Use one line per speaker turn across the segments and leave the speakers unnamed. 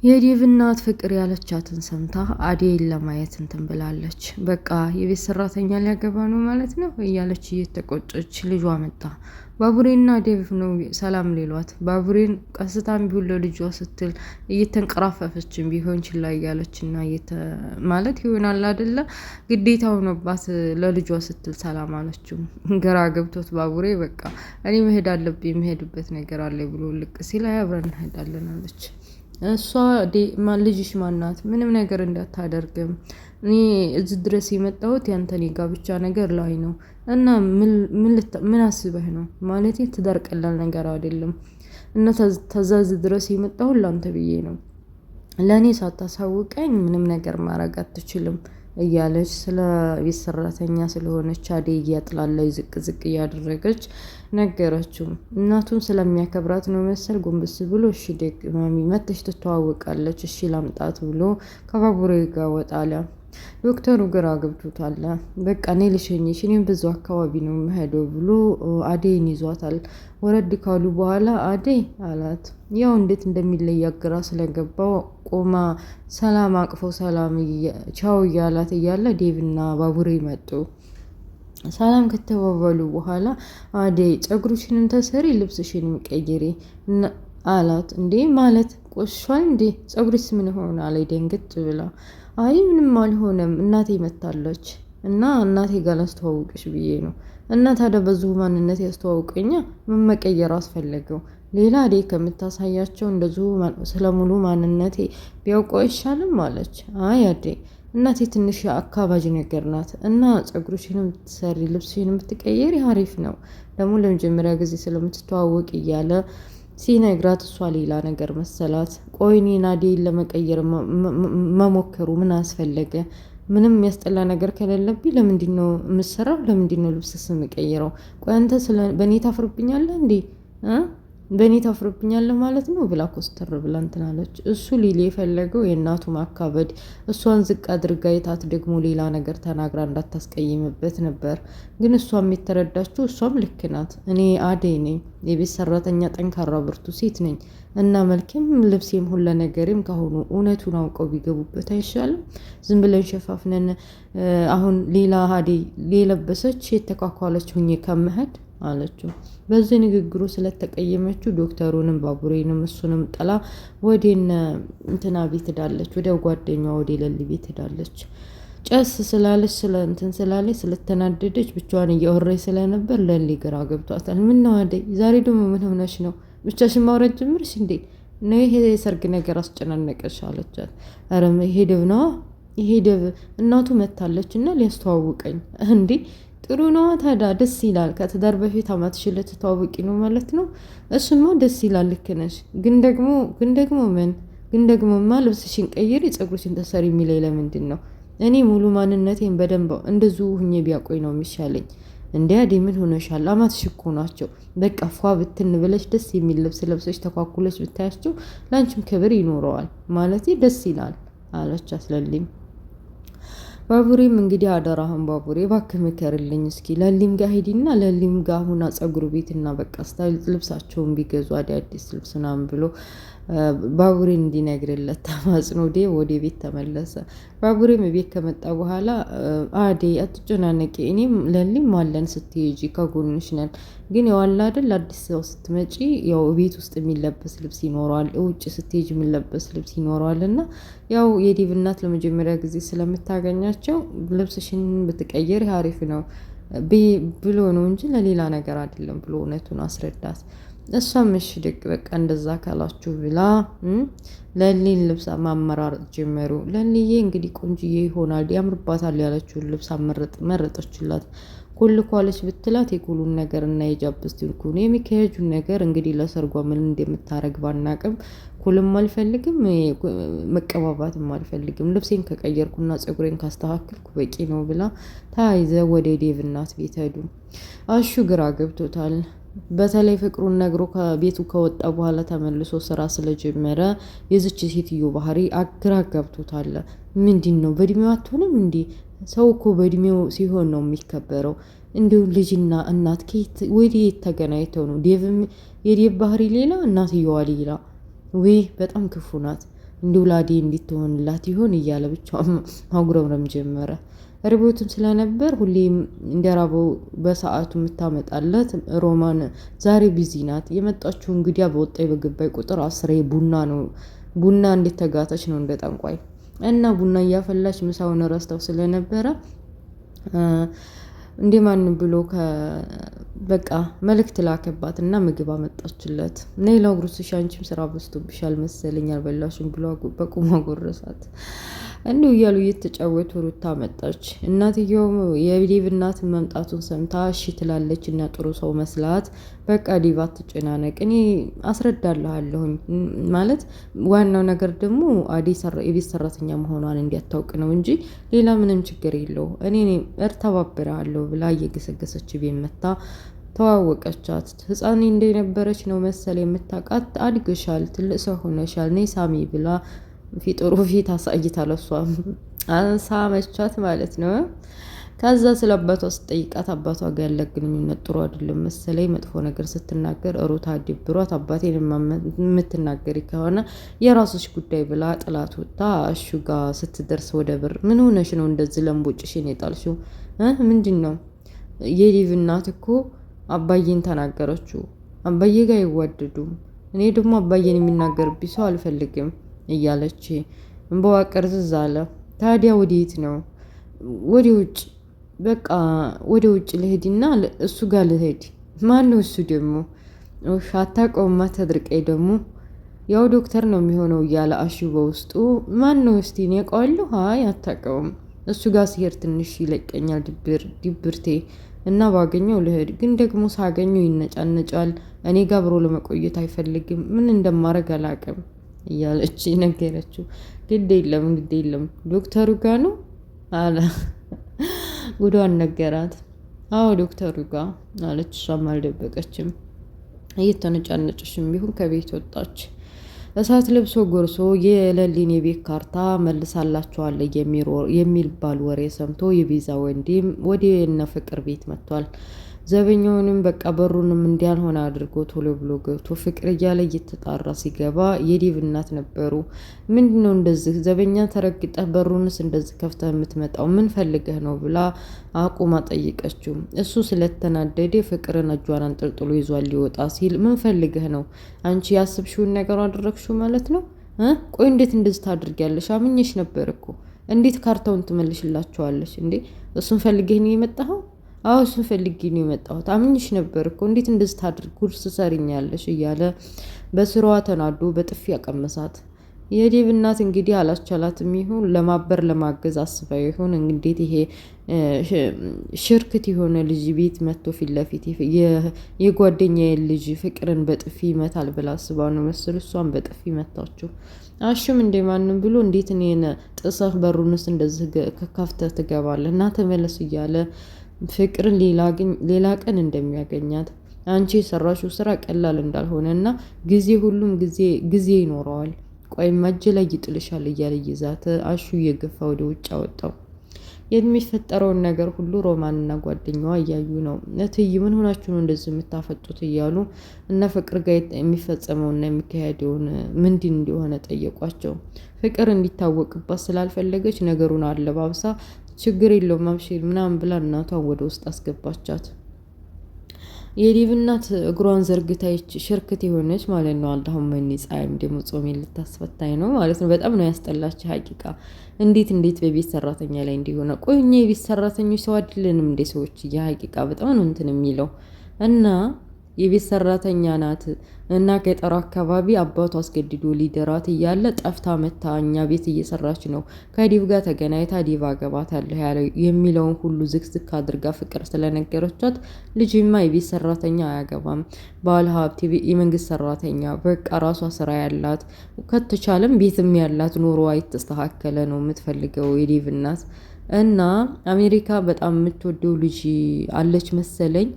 የዴቭ እናት ፍቅር ያለቻትን ሰምታ አዴይን ለማየት እንትን ብላለች። በቃ የቤት ሰራተኛ ሊያገባ ነው ማለት ነው እያለች እየተቆጨች ልጇ መጣ። ባቡሬና ዴቭ ነው ሰላም ሌሏት። ባቡሬን ቀስታም ቢሆን ለልጇ ስትል እየተንቀራፈፈችን ቢሆን ችላ እያለችና ማለት ይሆናል አይደለ ግዴታ ሆኖባት ለልጇ ስትል ሰላም አለችው። ግራ ገብቶት ባቡሬ በቃ እኔ መሄድ አለብኝ የምሄድበት ነገር አለ ብሎ ልቅ ሲል አብረን እንሄዳለን አለች። እሷ ልጅሽ ማናት? ምንም ነገር እንዳታደርግም እኔ እዚህ ድረስ የመጣሁት ያንተን የጋብቻ ነገር ላይ ነው እና ምን አስበህ ነው? ማለቴ ትዳር ቀላል ነገር አይደለም እና ተዛዝ ድረስ የመጣሁት ላንተ ብዬ ነው። ለእኔ ሳታሳውቀኝ ምንም ነገር ማድረግ አትችልም እያለች ስለ ቤት ሰራተኛ ስለሆነች አደይ እያጥላለች ዝቅ ዝቅ እያደረገች ነገረችው። እናቱን ስለሚያከብራት ነው መሰል ጎንበስ ብሎ እሺ ደግ ማሚ መተሽ ትተዋወቃለች እሺ ላምጣት ብሎ ከባቡሬ ጋር ወጣለ። ዶክተሩ ግራ ገብቶታል። በቃ እኔ ልሸኝሽ እኔም ብዙ አካባቢ ነው የምሄደው ብሎ አደይን ይዟታል። ወረድ ካሉ በኋላ አደይ አላት። ያው እንዴት እንደሚለያ ግራ ስለገባው ቆማ ሰላም አቅፎ ሰላም ቻው እያላት እያለ ዴቭና ባቡሬ መጡ። ሰላም ከተባባሉ በኋላ አደይ ፀጉርሽንም ተሰሪ ልብስሽንም ቀይሪ አላት። እንዴ ማለት ቆሻል እንዴ ፀጉርስ ምን ሆነ አለ ደንግጥ ብላ። አይ ምንም አልሆነም እናቴ መታለች እና እናቴ ጋር ላስተዋውቅሽ ብዬ ነው። እና ታዲያ በዙ ማንነት ያስተዋውቀኛ ምን መቀየር አስፈለገው? ሌላ አደይ ከምታሳያቸው እንደዚሁ ስለሙሉ ማንነቴ ቢያውቀው አይሻልም አለች። አይ አደይ እናቴ ትንሽ አካባጅ ነገር ናት እና ፀጉርሽንም ትሰሪ ልብስሽንም ብትቀየሪ አሪፍ ነው። ደግሞ ለመጀመሪያ ጊዜ ስለምትተዋወቅ እያለ ሲነግራት እሷ ሌላ ነገር መሰላት። ቆይ እኔን አደይን ለመቀየር መሞከሩ ምን አስፈለገ? ምንም የሚያስጠላ ነገር ከሌለብኝ ለምንድን ነው የምሰራው? ለምንድን ነው ልብስስ የምቀይረው? ቆይ አንተ በእኔ ታፍርብኛለህ እንዴ? በእኔ ታፍርብኛለህ ማለት ነው ብላ ኮስተር ብላ እንትን አለች። እሱ ሊል የፈለገው የእናቱ ማካበድ እሷን ዝቅ አድርጋ የታት ደግሞ ሌላ ነገር ተናግራ እንዳታስቀይምበት ነበር። ግን እሷም የተረዳችው እሷም ልክ ናት። እኔ አደይ ነኝ፣ የቤት ሰራተኛ ጠንካራ ብርቱ ሴት ነኝ እና መልኬም ልብሴም ሁለ ነገሬም ካሁኑ እውነቱን አውቀው ቢገቡበት አይሻልም? ዝም ብለን ሸፋፍነን አሁን ሌላ አደይ የለበሰች የተኳኳለች ሁኜ ከመሄድ አለችው። በዚህ ንግግሩ ስለተቀየመችው ዶክተሩንም ባቡሬንም እሱንም ጥላ ወዴነ እንትና ቤት ሄዳለች። ወደ ጓደኛዋ ወደ ለሊ ቤት ሄዳለች። ጨስ ስላለች ስላለች ስለተናደደች ብቻዋን እያወራች ስለነበር ለሊ ግራ ገብቷታል። ምን ነው አደይ ዛሬ ደግሞ ምን ሆነሽ ነው? ብቻሽን ማውራት ጀምርሽ እንዴ? ነው ይሄ የሰርግ ነገር አስጨናነቀሽ አለቻት። ኧረ ይሄ ደብ ነዋ ይሄ ደብ እናቱ መታለች እና ሊያስተዋውቀኝ እንዴ ጥሩ ነው ታዲያ ደስ ይላል። ከትዳር በፊት አማትሽን ልትተዋወቂ ነው ማለት ነው። እሱማ ደስ ይላል ልክ ነሽ። ግን ደግሞማ ልብስሽን ቀይሪ ፀጉርሽን ተሰሪ የሚለኝ ለምንድን ነው? እኔ ሙሉ ማንነቴን በደንብ እንደዚሁ ሁኜ ቢያቆይ ነው የሚሻለኝ። እንዴ አደይ ምን ሆነሻል? አማትሽ እኮ ናቸው። በቃ ፏ ብትን ብለሽ ደስ የሚል ልብስ ለብሰሽ ተኳኩለሽ ብታያቸው ለአንቺም ክብር ይኖረዋል ማለት ደስ ይላል አለች አስለሊም። ባቡሬም እንግዲህ አደራህን ባቡሬ እባክህ ምከርልኝ እስኪ ለሊም ጋር ሂድና ለሊም ጋር ሁና ፀጉር ቤትና በቃ ስታይል ልብሳቸውን ቢገዙ አዲስ ልብስ ምናምን ብሎ ባቡሬን እንዲነግርለት ተማጽኖ ዴቭ ወደ ቤት ተመለሰ። ባቡሬም ቤት ከመጣ በኋላ አደይ አትጨናነቂ፣ እኔም ለሊም አለን ስትሄጂ ከጎንሽ ነን። ግን ያው አለ አይደል አዲስ ሰው ስትመጪ ያው ቤት ውስጥ የሚለበስ ልብስ ይኖረዋል፣ ውጭ ስትሄጂ የሚለበስ ልብስ ይኖረዋል እና ያው የዴቭ እናት ለመጀመሪያ ጊዜ ስለምታገኛቸው ልብስሽን ብትቀይር አሪፍ ነው ብሎ ነው እንጂ ለሌላ ነገር አይደለም ብሎ እውነቱን አስረዳት። እሷም እሺ ደግ በቃ እንደዛ ካላችሁ ብላ ለሊን ልብስ ማመራረጥ ጀመሩ። ለሊዬ እንግዲህ ቆንጅዬ ይሆናል ያምርባታል ያለችውን ልብስ መረጠችላት። ኩል ኳለች ብትላት የኩሉን ነገር እና የጃፕስቲኩን የሚካሄጁን ነገር እንግዲህ ለሰርጓ ምን እንደምታረግ ባናቅም ኩልም አልፈልግም መቀባባትም አልፈልግም ልብሴን ከቀየርኩና ፀጉሬን ካስተካከልኩ በቂ ነው ብላ ታይዘ ወደ ዴቭ እናት ቤት ሄዱ። አሹ ግራ ገብቶታል። በተለይ ፍቅሩን ነግሮ ከቤቱ ከወጣ በኋላ ተመልሶ ስራ ስለጀመረ የዚች ሴትዮ ባህሪ አግራ ገብቶታል። ምንድነው በእድሜው አትሆንም እንዴ? ሰው እኮ በእድሜው ሲሆን ነው የሚከበረው። እንዲሁ ልጅና እናት ወዴት ተገናኝተው ነው? የዴቭ ባህሪ ሌላ እናትየዋ ሌላ ውይ በጣም ክፉ ናት፣ እንዲሁ ላዴ እንዲትሆንላት ይሆን እያለ ብቻውን ማጉረምረም ጀመረ። ርቦትም ስለነበር ሁሌም እንደራበው በሰዓቱ የምታመጣለት ሮማን ዛሬ ቢዚ ናት። የመጣችው እንግዲያ በወጣይ በገባይ ቁጥር አስሬ ቡና ነው። ቡና እንዴት ተጋተች ነው እንደ ጠንቋይ እና ቡና እያፈላች ምሳውን ረስተው ስለነበረ እንዴ ማን ብሎ በቃ መልእክት ላከባት እና ምግብ አመጣችለት። ነይ ላጉርስሽ፣ አንቺም ስራ በዝቶብሻል መሰለኝ አልበላሽም ብሎ በቁማ ጎረሳት። እንዲሁ እያሉ እየተጫወቱ ሩታ መጣች። እናትየው የዴቭ እናት መምጣቱን ሰምታ እሺ ትላለች እና ጥሩ ሰው መስላት በቃ ዴቭ አትጨናነቅ፣ እኔ አስረዳልሃለሁኝ ማለት ዋናው ነገር ደግሞ አዴ የቤት ሰራተኛ መሆኗን እንዲያታውቅ ነው እንጂ ሌላ ምንም ችግር የለው፣ እኔ እርተባብራለሁ ብላ እየገሰገሰች ቤት መታ ተዋወቀቻት። ህፃኔ እንደነበረች ነው መሰል የምታውቃት። አድግሻል፣ ትልቅ ሰው ሆነሻል፣ ነይ ሳሚ ብላ ጥሩ ፊት አሳይታ ለሷ ሳመቻት ማለት ነው። ከዛ ስለ አባቷ ስጠይቃት አባቷ ጋር ያለ ግንኙነት ጥሩ አይደለም መሰለኝ፣ መጥፎ ነገር ስትናገር ሩታ ድብሯት አባቴን የምትናገሪ ከሆነ የራስሽ ጉዳይ ብላ ጥላት ወጣ። እሹ ጋር ስትደርስ ወደ ብር ምን ሆነሽ ነው እንደዚህ ለምቦጭሽን የጣልሽው? ምንድን ነው? የዴቭ እናት እኮ አባዬን ተናገረችው። አባዬ ጋር አይዋደዱም። እኔ ደግሞ አባዬን የሚናገርብኝ ሰው አልፈልግም እያለች እንበዋ ቅርዝዝ አለ። ታዲያ ወዴት ነው? ወደ ውጭ፣ በቃ ወደ ውጭ ልሄድና እሱ ጋር ልሄድ። ማን ነው እሱ ደግሞ? አታውቀውማ ተድርቀኝ ደግሞ ያው ዶክተር ነው የሚሆነው እያለ አሹ በውስጡ ማን ነው እስቲ እኔ አውቀዋለሁ። አይ አታውቀውም። እሱ ጋር ሲሄድ ትንሽ ይለቀኛል ድብርቴ እና ባገኘው ልሄድ፣ ግን ደግሞ ሳገኘው ይነጫነጫል። እኔ ጋር አብሮ ለመቆየት አይፈልግም። ምን እንደማረግ አላውቅም እያለች ነገረችው። ግድ የለም ዶክተሩ ጋ ነው አለ። ጉዷን ነገራት። አዎ ዶክተሩ ጋ አለች። እሷም አልደበቀችም። እየተነጫነጨሽም ቢሆን ከቤት ወጣች። እሳት ለብሶ ጎርሶ የለሊን የቤት ካርታ መልሳላቸዋለ የሚባል ወሬ ሰምቶ የቤዛ ወንድም ወደ እነ ፍቅር ቤት መጥቷል። ዘበኛውንም በቃ በሩንም እንዲያልሆነ አድርጎ ቶሎ ብሎ ገብቶ ፍቅር እያለ እየተጣራ ሲገባ የዴቭ እናት ነበሩ። ምንድነው እንደዚህ ዘበኛ ተረግጠህ በሩንስ እንደዚህ ከፍተህ የምትመጣው ምን ፈልገህ ነው ብላ አቁማ ጠይቀችው። እሱ ስለተናደደ ፍቅርን እጇን አንጠልጥሎ ይዟል ሊወጣ ሲል ምን ፈልገህ ነው? አንቺ ያስብሽውን ነገር አደረግሽው ማለት ነው? ቆይ እንዴት እንደዚህ ታድርጊያለሽ? አምኜሽ ነበር እኮ። እንዴት ካርታውን ትመልሽላቸዋለሽ እንዴ? እሱን ፈልገህ ነው የመጣኸው? አዎ እሱን ፈልጌ ነው የመጣሁት። አምኜሽ ነበር እኮ። እንዴት እንደዚህ ታድርግ ጉርስ ሰሪኛለሽ እያለ በስራዋ ተናዶ በጥፊ ያቀመሳት። የዴቭ እናት እንግዲህ አላስቻላትም ይሁን ለማበር ለማገዝ አስባ ይሁን እንዴት ይሄ ሽርክት የሆነ ልጅ ቤት መጥቶ ፊት ለፊት የጓደኛዬ ልጅ ፍቅርን በጥፊ ይመታል ብላ አስባ ነው መሰል እሷን በጥፊ መታችው። አሹም እንደማንም ብሎ እንዴት እኔን ጥሰህ በሩንስ እንደዚህ ከፍተህ ትገባለህ እና ተመለስ እያለ ፍቅርን ሌላ ቀን እንደሚያገኛት አንቺ የሰራሽው ስራ ቀላል እንዳልሆነ እና ሁሉም ጊዜ ይኖረዋል፣ ቆይ እጅ ላይ ይጥልሻል እያለ ይዛት አሹ እየገፋ ወደ ውጭ አወጣው። የሚፈጠረውን ነገር ሁሉ ሮማንና ጓደኛዋ እያዩ ነው። እትዬ ምን ሆናችሁ ነው እንደዚህ የምታፈጡት እያሉ እነ ፍቅር ጋር የሚፈጸመውና የሚካሄደውን ምንድን እንደሆነ ጠየቋቸው። ፍቅር እንዲታወቅባት ስላልፈለገች ነገሩን አለባብሳ ችግር የለውም አብሽር ምናምን ብላ እናቷን ወደ ውስጥ አስገባቻት። የዴቭ እናት እግሯን ዘርግታች ሽርክት የሆነች ማለት ነው። አላሁም መኒ ጻይም ደግሞ ጾሜን ልታስፈታኝ ነው ማለት ነው። በጣም ነው ያስጠላች ሀቂቃ። እንዴት በቤት ሰራተኛ ላይ እንዲሆነ ቆይኛ የቤት ሰራተኞች ሰው አይደለንም እንደ ሰዎች የሀቂቃ በጣም ነው እንትን የሚለው እና የቤት ሰራተኛ ናት እና ገጠሩ አካባቢ አባቷ አስገድዶ ሊደራት እያለ ጠፍታ መታ እኛ ቤት እየሰራች ነው ከዲቭ ጋር ተገናኝታ ዲቭ አገባታለሁ ያለው የሚለውን ሁሉ ዝክዝክ አድርጋ ፍቅር ስለነገረቻት ልጅማ የቤት ሰራተኛ አያገባም፣ ባለ ሀብት የመንግስት ሰራተኛ በቃ ራሷ ስራ ያላት ከተቻለም ቤትም ያላት ኑሮ የተስተካከለ ነው የምትፈልገው የዲቭ እናት። እና አሜሪካ በጣም የምትወደው ልጅ አለች መሰለኝ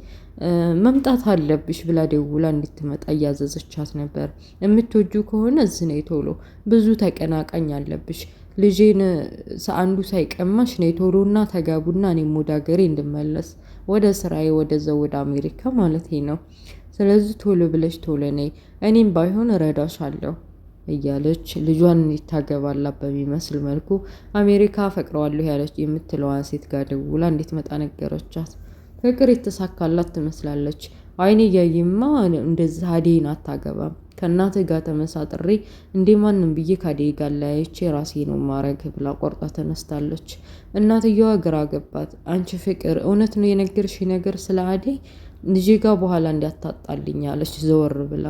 መምጣት አለብሽ ብላ ደውላ እንድትመጣ እያዘዘቻት ነበር። የምትወጁ ከሆነ እዚህ ነይ ቶሎ፣ ብዙ ተቀናቃኝ አለብሽ፣ ልጄን አንዱ ሳይቀማሽ ነይ ቶሎና ተጋቡና እኔም ወደ ሀገሬ እንድመለስ ወደ ስራዬ ወደ አሜሪካ ማለት ነው። ስለዚህ ቶሎ ብለሽ ቶሎ ነይ፣ እኔም ባይሆን እረዳሻለሁ እያለች ልጇን ታገባላት በሚመስል መልኩ አሜሪካ ፈቅረዋለሁ ያለች የምትለዋን ሴት ጋር ደውላ እንዴት መጣ ነገረቻት። ፍቅር የተሳካላት ትመስላለች። አይኔ እያየማ እንደዚህ አዴን አታገባም ከእናትህ ጋር ተመሳጥሬ እንዴ ማንም ብዬ ከአዴይ ጋር ለያይቼ ራሴ ነው ማረግ ብላ ቆርጣ ተነስታለች። እናትየዋ ግራ ገባት። አንቺ ፍቅር እውነት ነው የነገርሽ ነገር ስለ አዴይ ልጄ ጋር በኋላ እንዲያታጣልኝ አለች ዘወር ብላ።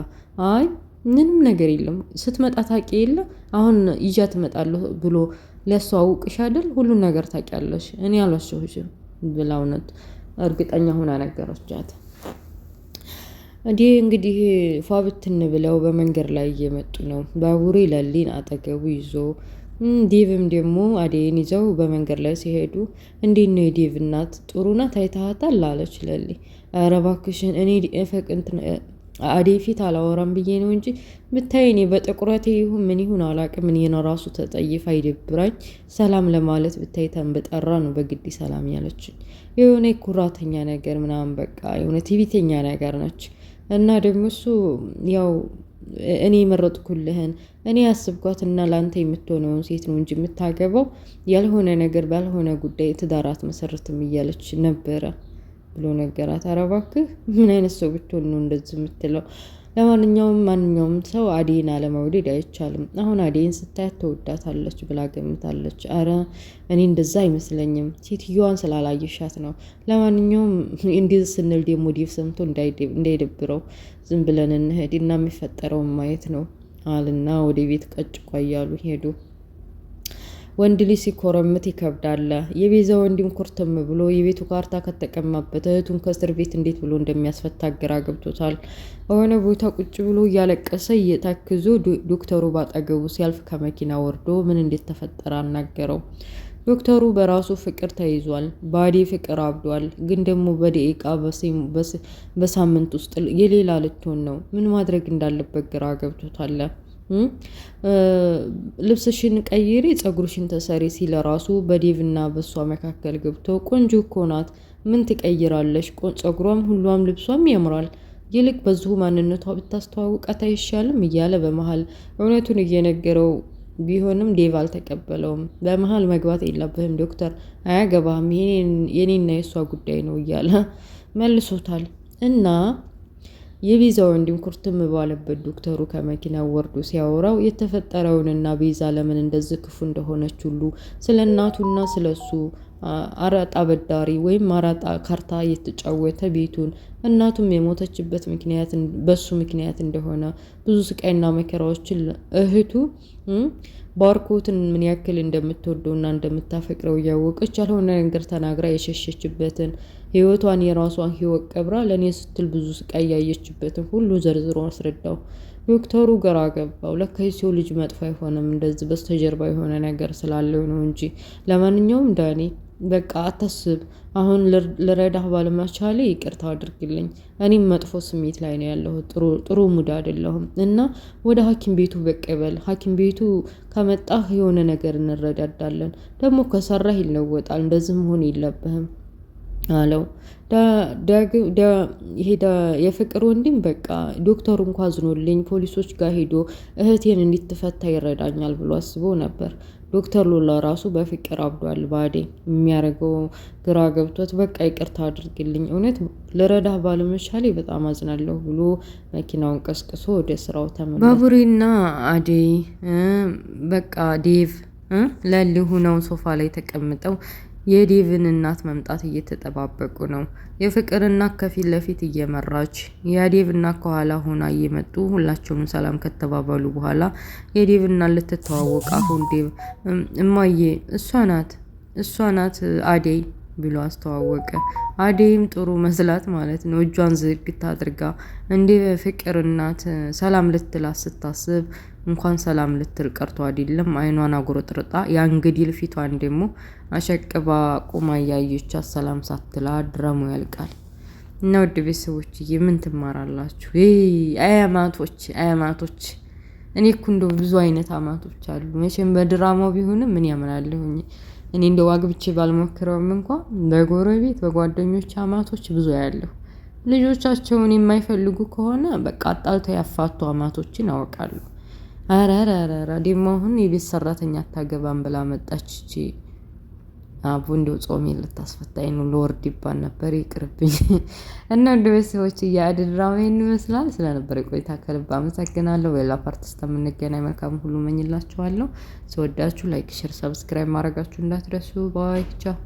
አይ ምንም ነገር የለም ስትመጣ ታውቂ የለ አሁን ይዣ ትመጣለሁ ብሎ ሊያስተዋውቅሽ አይደል ሁሉን ነገር ታውቂያለሽ እኔ አልዋሸሁሽም ብላ እውነት እርግጠኛ ሆና ነገረቻት። እንግዲህ ፏብትን ብለው በመንገድ ላይ እየመጡ ነው። ባቡሬ ለሊን አጠገቡ ይዞ ዴቭም ደግሞ አዴይን ይዘው በመንገድ ላይ ሲሄዱ እንዴት ነው የዴቭ እናት ጥሩ ናት አይተሃታል አለች ለሊ። ኧረ እባክሽን እኔ አዴይ ፊት አላወራም ብዬ ነው እንጂ ብታይ እኔ በጥቁረቴ ይሁን ምን ይሁን አላውቅም እኔ ነው ራሱ ተጠይፋ ይደብራኝ ሰላም ለማለት ብታይ ተንበጠራ ነው በግድ ሰላም ያለችኝ። የሆነ ኩራተኛ ነገር ምናምን በቃ የሆነ ትዕቢተኛ ነገር ነች። እና ደግሞ እሱ ያው እኔ መረጥኩልህን እኔ ያስብኳትና ላንተ የምትሆነውን ሴት ነው እንጂ የምታገባው ያልሆነ ነገር ባልሆነ ጉዳይ ትዳራት መሰረትም እያለች ነበረ ብሎ ነገራት። ኧረ እባክህ ምን አይነት ሰው ብትሆን ነው እንደዚህ የምትለው? ለማንኛውም ማንኛውም ሰው አዴይን አለመውደድ አይቻልም። አሁን አዴይን ስታያት ተወዳታለች ብላ ገምታለች። አረ እኔ እንደዛ አይመስለኝም ሴትዮዋን ስላላየሻት ነው። ለማንኛውም እንደዚህ ስንል ደግሞ ዴቭ ሰምቶ እንዳይደብረው ዝም ብለን እንሄድ እና የሚፈጠረውን ማየት ነው አልና ወደ ቤት ቀጭቋ እያሉ ሄዱ። ወንድ ልጅ ሲኮረምት ይከብዳል። የቤዛ ወንድም ኩርትም ብሎ የቤቱ ካርታ ከተቀማበት እህቱን ከእስር ቤት እንዴት ብሎ እንደሚያስፈታ ግራ ገብቶታል። በሆነ ቦታ ቁጭ ብሎ እያለቀሰ እየታክዞ ዶክተሩ ባጠገቡ ሲያልፍ ከመኪና ወርዶ ምን እንዴት ተፈጠረ አናገረው። ዶክተሩ በራሱ ፍቅር ተይዟል። በአዴይ ፍቅር አብዷል። ግን ደግሞ በደቂቃ በሳምንት ውስጥ የሌላ ልትሆን ነው። ምን ማድረግ እንዳለበት ግራ ገብቶታል። ልብስሽን ቀይሪ ፀጉርሽን ተሰሪ ሲል ራሱ በዴቭና በሷ መካከል ገብቶ ቆንጆ እኮ ናት ምን ትቀይራለሽ ፀጉሯም ሁሏም ልብሷም ያምራል ይልቅ በዚሁ ማንነቷ ብታስተዋውቃት አይሻልም እያለ በመሃል እውነቱን እየነገረው ቢሆንም ዴቭ አልተቀበለውም። በመሃል መግባት የለብህም ዶክተር አያገባህም የኔና የሷ ጉዳይ ነው እያለ መልሶታል። እና የቤዛ ወንድም ኩርትም ባለበት ዶክተሩ ከመኪናው ወርዶ ሲያወራው የተፈጠረውንና ቤዛ ለምን እንደዚህ ክፉ እንደሆነች ሁሉ ስለ እናቱና ስለሱ አራጣ በዳሪ ወይም አራጣ ካርታ የተጫወተ ቤቱን እናቱም የሞተችበት ምክንያት በሱ ምክንያት እንደሆነ ብዙ ስቃይና መከራዎችን እህቱ ባርኮትን ምን ያክል እንደምትወደውና እንደምታፈቅረው እያወቀች ያልሆነ ነገር ተናግራ የሸሸችበትን ህይወቷን የራሷን ህይወት ቀብራ ለኔ ስትል ብዙ ስቃይ ያየችበትን ሁሉ ዘርዝሮ አስረዳው። ዶክተሩ ግራ ገባው። ለካ የሰው ልጅ መጥፎ አይሆንም እንደዚህ በስተጀርባ የሆነ ነገር ስላለው ነው እንጂ። ለማንኛውም ዳኒ በቃ አታስብ። አሁን ልረዳህ ባለመቻሌ ይቅርታ አድርግልኝ። እኔም መጥፎ ስሜት ላይ ነው ያለሁት ጥሩ ሙድ አይደለሁም እና ወደ ሐኪም ቤቱ በቃ በል። ሐኪም ቤቱ ከመጣህ የሆነ ነገር እንረዳዳለን። ደግሞ ከሰራህ ይለወጣል። እንደዚህ መሆን የለብህም አለው። የፍቅር ወንድም በቃ ዶክተሩ እንኳን አዝኖልኝ ፖሊሶች ጋር ሄዶ እህቴን እንድትፈታ ይረዳኛል ብሎ አስቦ ነበር። ዶክተር ሉላ ራሱ በፍቅር አብዷል። በአዴይ የሚያደርገው ግራ ገብቶት በቃ ይቅርታ አድርግልኝ እውነት ልረዳህ ባለመቻሌ በጣም አዝናለሁ ብሎ መኪናውን ቀስቅሶ ወደ ስራው ተመለሰ። ባቡሬና አዴይ በቃ ዴቭ ለሊ ሆነው ሶፋ ላይ ተቀምጠው የዴቭን እናት መምጣት እየተጠባበቁ ነው። የፍቅር እናት ከፊት ለፊት እየመራች የዴቭ እናት ከኋላ ሆና እየመጡ ሁላቸውም ሰላም ከተባባሉ በኋላ የዴቭ እናት ልትተዋወቅ አሁን ዴቭ እማዬ እሷ ናት አዴይ ብሎ አስተዋወቀ። አዴይም ጥሩ መስላት ማለት ነው። እጇን ዝግት አድርጋ እንደ ፍቅር እናት ሰላም ልትላት ስታስብ እንኳን ሰላም ልትል ቀርቶ አይደለም አይኗን አጉረጥርጣ ያንግዲል ፊቷን ደግሞ አሸቅባ ቁማ እያየቻት ሰላም ሳትላ ድራሙ ያልቃል። እና ውድ ቤተሰቦችዬ ምን ትማራላችሁ? አያማቶች እኔ እኮ እንደው ብዙ አይነት አማቶች አሉ። መቼም በድራማው ቢሆንም ምን ያምናለሁኝ እኔ እንደው አግብቼ ባልሞክረውም እንኳን በጎረቤት በጓደኞች አማቶች ብዙ ያለሁ ልጆቻቸውን የማይፈልጉ ከሆነ በቃ አጣልተው ያፋቱ አማቶችን አወቃለሁ። ኧረ ኧረ ኧረ ደግሞ አሁን የቤት ሰራተኛ አታገባም ብላ መጣች እቺ አቡ እንደው ጾሜ ልታስፈታኝ ነው ለወርድ ይባል ነበር ይቅርብኝ። እና እንደ ቤተሰቦች የአደይ ድራማ ይህን ይመስላል። ስለነበረ ቆይታ ከልብ አመሰግናለሁ። በሌላ ፓርት እስከምንገናኝ መልካም ሁሉ እመኝላችኋለሁ። ስወዳችሁ ላይክ፣ ሼር፣ ሰብስክራይብ ማድረጋችሁ እንዳትረሱ። ባይ ቻው።